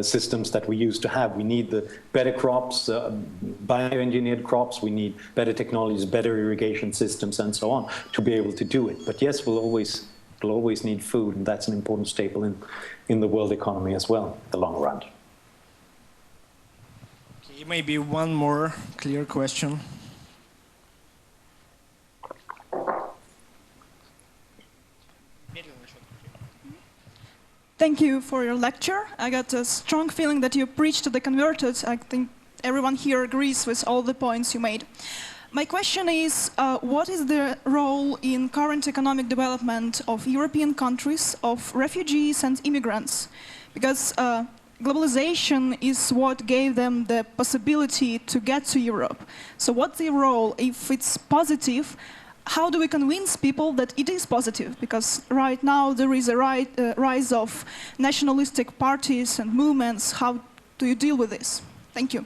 [SPEAKER 2] systems that we used to have. We need the better crops, bioengineered crops, we need better technologies, better irrigation systems, and so on, to be able to do it. But yes, we'll always need food, and that's an important staple in the world economy as well, in the long run.
[SPEAKER 1] Okay, maybe one more clear question.
[SPEAKER 7] Thank you for your lecture. I got a strong feeling that you preached to the converted. I think everyone here agrees with all the points you made. My question is, what is the role in current economic development of European countries, of refugees and immigrants? Because globalization is what gave them the possibility to get to Europe. So what's the role? If it's positive, how do we convince people that it is positive? Because right now there is a rise of nationalistic parties and movements. How do you deal with this? Thank you.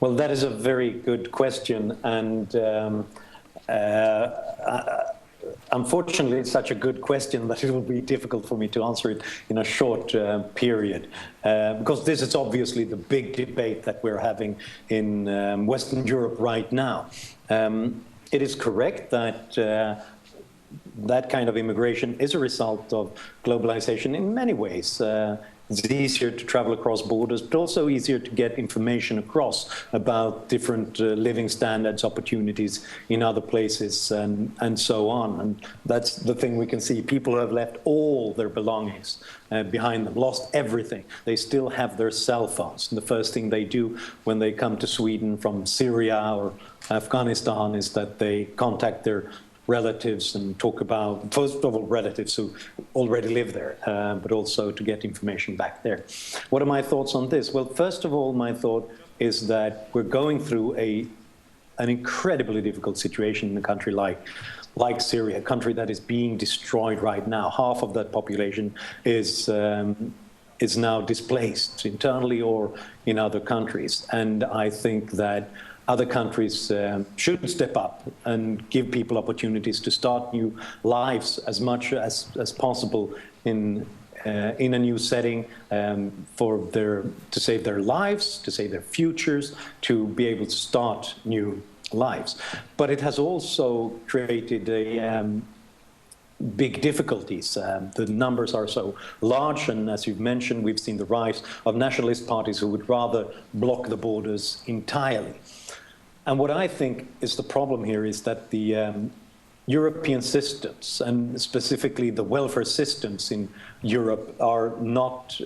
[SPEAKER 2] Well, that is a very good question, and unfortunately it's such a good question that it will be difficult for me to answer it in a short period, because this is obviously the big debate that we're having in Western Europe right now. It is correct that that kind of immigration is a result of globalization in many ways. It's easier to travel across borders, but also easier to get information across about different living standards, opportunities in other places, and so on. And that's the thing we can see. People who have left all their belongings behind them, lost everything. They still have their cell phones. And the first thing they do when they come to Sweden from Syria or Afghanistan is that they contact their relatives and talk about, first of all, relatives who already live there, but also to get information back there. What are my thoughts on this? Well, first of all, my thought is that we're going through an incredibly difficult situation in a country like Syria, a country that is being destroyed right now. Half of that population is now displaced internally or in other countries. And I think that other countries should step up and give people opportunities to start new lives as much as possible in a new setting, to save their lives, to save their futures, to be able to start new lives. But it has also created big difficulties. The numbers are so large, and as you've mentioned, we've seen the rise of nationalist parties who would rather block the borders entirely. And what I think is the problem here is that the European systems, and specifically the welfare systems in Europe, are not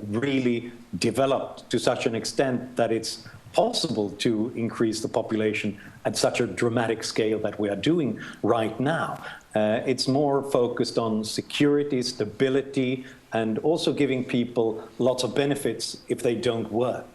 [SPEAKER 2] really developed to such an extent that it's possible to increase the population at such a dramatic scale that we are doing right now. It's more focused on security, stability, and also giving people lots of benefits if they don't work,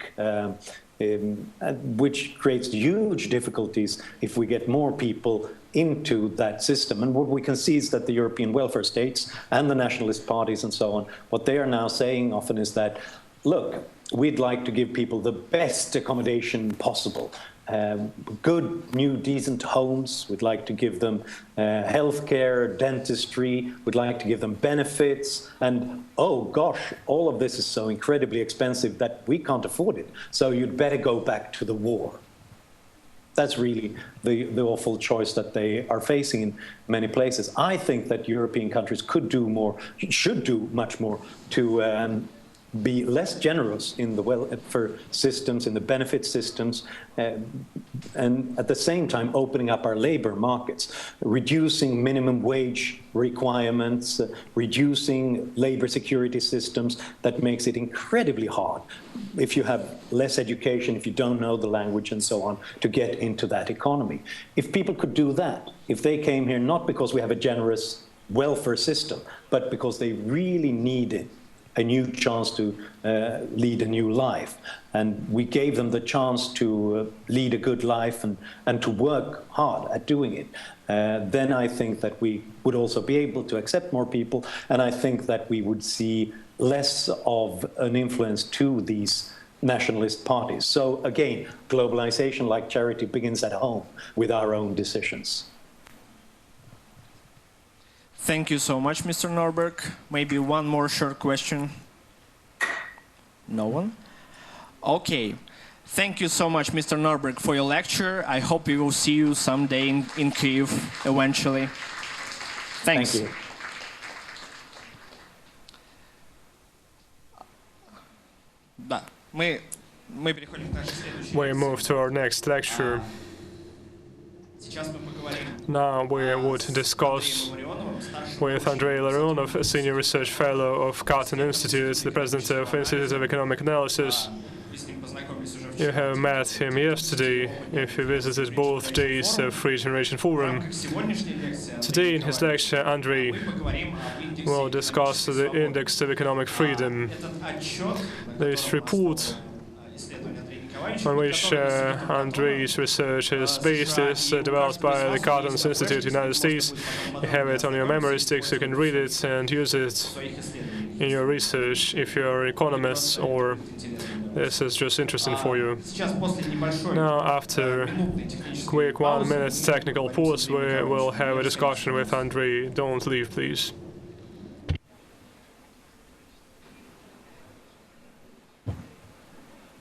[SPEAKER 2] which creates huge difficulties if we get more people into that system. And what we can see is that the European welfare states and the nationalist parties and so on, what they are now saying often is that, look, we'd like to give people the best accommodation possible. Good, new, decent homes. We'd like to give them healthcare, dentistry. We'd like to give them benefits. And, oh gosh, all of this is so incredibly expensive that we can't afford it. So you'd better go back to the war. That's really the awful choice that they are facing in many places. I think that European countries could do more, should do much more to be less generous in the welfare systems, in the benefit systems, and at the same time opening up our labor markets, reducing minimum wage requirements, reducing labor security systems that makes it incredibly hard if you have less education, if you don't know the language and so on, to get into that economy. If people could do that, if they came here not because we have a generous welfare system, but because they really needed a new chance to lead a new life. And we gave them the chance to lead a good life and to work hard at doing it. Then I think that we would also be able to accept more people, and I think that we would see less of an influence to these nationalist parties. So again, globalization, like charity, begins at home with our own decisions.
[SPEAKER 1] Thank you so much, Mr. Norberg. Maybe one more short question. No one? Okay. Thank you so much, Mr. Norberg, for your lecture. I hope we will see you someday in Kyiv eventually. Thanks.
[SPEAKER 2] Thank you.
[SPEAKER 1] Да. Мы переходим к нашей следующей.
[SPEAKER 3] We move to our next lecture. Now we would discuss with Andrei Larionov, a senior research fellow of Cato Institute, the president of Institute of Economic Analysis. You have met him yesterday if you visited both days of Free Generation Forum. Today in his lecture, Andrei will discuss the Index of Economic Freedom. This report on which Andrei's research is based is developed by the Cato Institute of the United States. You have it on your memory sticks, you can read it and use it in your research if you're economists or this is just interesting for you. Now, after a quick 1-minute technical pause, we will have a discussion with Andrei. Don't leave, please.